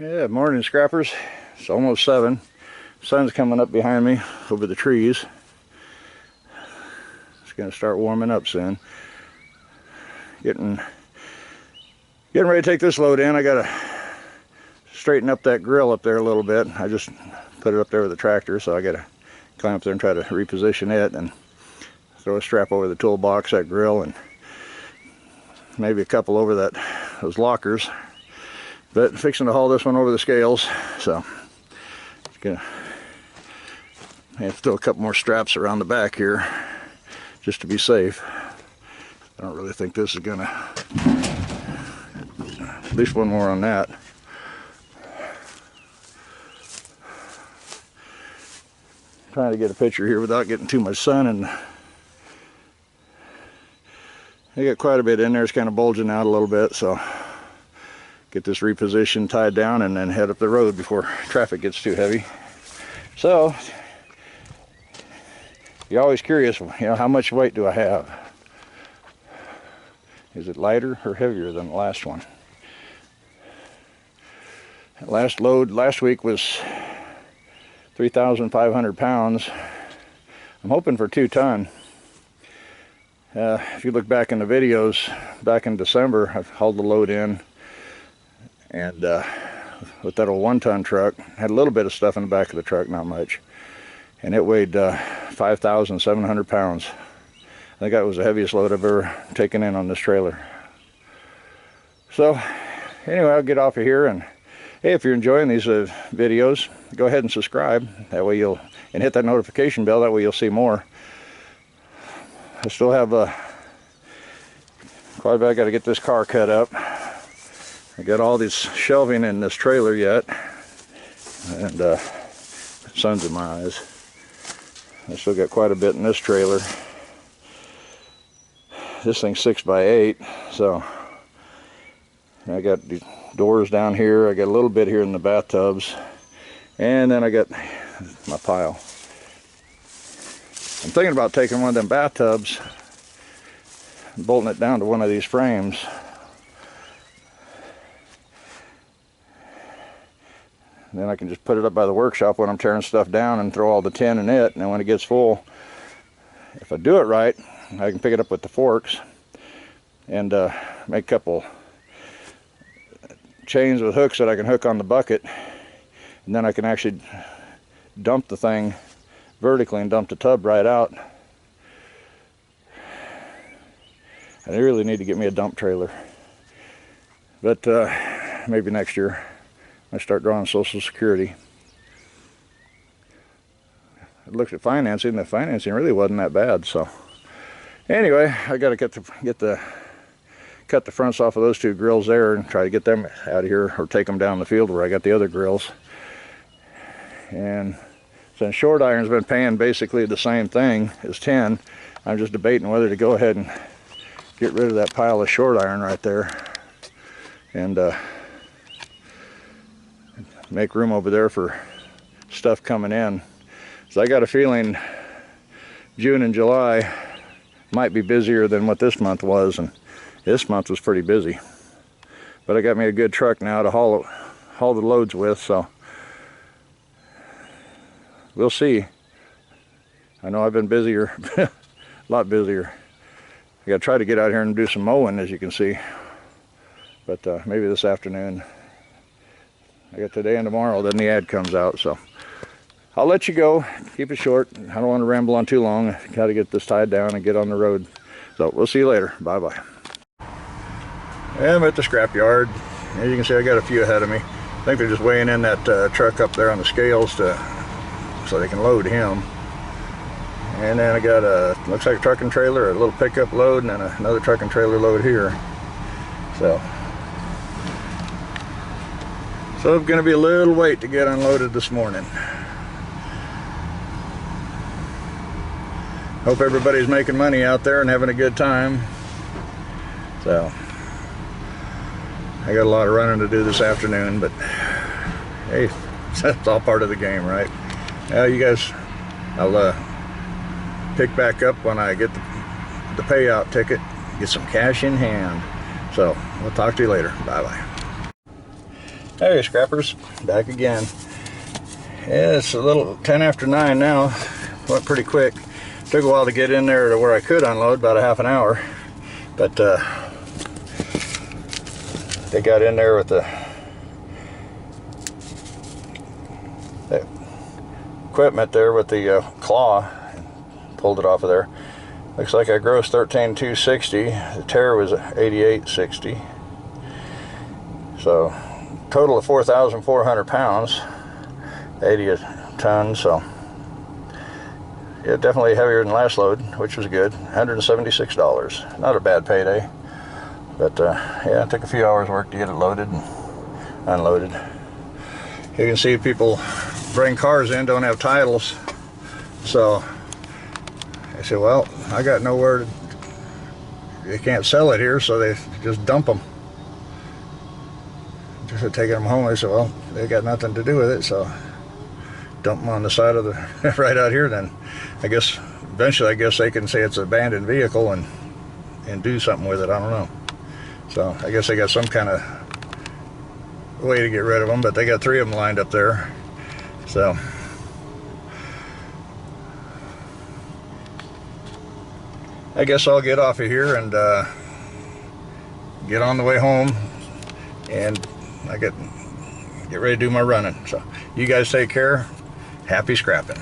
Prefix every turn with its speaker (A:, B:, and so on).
A: Yeah, morning scrappers. It's almost 7. Sun's coming up behind me over the trees. It's gonna start warming up soon. Getting ready to take this load in. I gotta straighten up that grill up there a little bit. I just put it up there with the tractor, so I gotta climb up there and try to reposition it and throw a strap over the toolbox, that grill, and maybe a couple over those lockers. But I'm fixing to haul this one over the scales, so it's gonna have to throw a couple more straps around the back here just to be safe. I don't really think this is gonna, at least one more on that. Trying to get a picture here without getting too much sun, and I got quite a bit in there. It's kind of bulging out a little bit, so get this repositioned, tied down, and then head up the road before traffic gets too heavy. So you're always curious, how much weight do I have? Is it lighter or heavier than the last one? That last load last week was 3,500 pounds. I'm hoping for 2 ton. If you look back in the videos, back in December, I've hauled the load in, and with that old 1-ton truck, had a little bit of stuff in the back of the truck, not much, and it weighed 5,700 pounds. I think that was the heaviest load I've ever taken in on this trailer. So anyway, I'll get off of here, and hey, if you're enjoying these videos, go ahead and subscribe. That way and hit that notification bell. That way you'll see more. I still have quite a bit. I got to get this car cut up. I got all this shelving in this trailer yet, and sun's in my eyes. I still got quite a bit in this trailer. This thing's 6x8, so I got the doors down here. I got a little bit here in the bathtubs, and then I got my pile. I'm thinking about taking one of them bathtubs and bolting it down to one of these frames. And then I can just put it up by the workshop when I'm tearing stuff down and throw all the tin in it, and then when it gets full, if I do it right, I can pick it up with the forks and make a couple chains with hooks that I can hook on the bucket, and then I can actually dump the thing vertically and dump the tub right out. I really need to get me a dump trailer, but maybe next year I start drawing Social Security. I looked at financing. The financing really wasn't that bad. So anyway, I got to cut the fronts off of those 2 grills there and try to get them out of here, or take them down the field where I got the other grills. And since short iron's been paying basically the same thing as 10, I'm just debating whether to go ahead and get rid of that pile of short iron right there and make room over there for stuff coming in. So I got a feeling June and July might be busier than what this month was, and this month was pretty busy. But I got me a good truck now to haul the loads with, so we'll see. I know I've been busier, a lot busier. I gotta try to get out here and do some mowing, as you can see. But maybe this afternoon. I got today and tomorrow, then the ad comes out, so I'll let you go. Keep it short. I don't want to ramble on too long. I gotta get this tied down and get on the road. So we'll see you later. Bye-bye. I'm at the scrap yard. As you can see, I got a few ahead of me. I think they're just weighing in that truck up there on the scales so they can load him. And then I got looks like a truck and trailer, a little pickup load, and then another truck and trailer load here. So it's going to be a little wait to get unloaded this morning. Hope everybody's making money out there and having a good time. So I got a lot of running to do this afternoon, but hey, that's all part of the game, right? You guys, I'll pick back up when I get the payout ticket, get some cash in hand. So we'll talk to you later. Bye-bye. Hey scrappers, back again. Yeah, it's a little 10 after 9 now. Went pretty quick. Took a while to get in there to where I could unload, about a half an hour. But they got in there with the equipment there with the claw and pulled it off of there. Looks like I grossed $13,260. The tear was $88.60. So total of 4,400 pounds, 80 a ton. So yeah, definitely heavier than last load, which was good. $176. Not a bad payday. But yeah, it took a few hours work to get it loaded and unloaded. You can see people bring cars in, don't have titles. So I said, well, I got nowhere to, they can't sell it here, so they just dump them. Just taking them home, I said, well, they got nothing to do with it, so dump them on the side of the, right out here then. I guess, eventually I guess they can say it's an abandoned vehicle and do something with it, I don't know. So I guess they got some kind of way to get rid of them, but they got 3 of them lined up there. So I guess I'll get off of here and get on the way home, and I get ready to do my running. So you guys take care. Happy scrapping.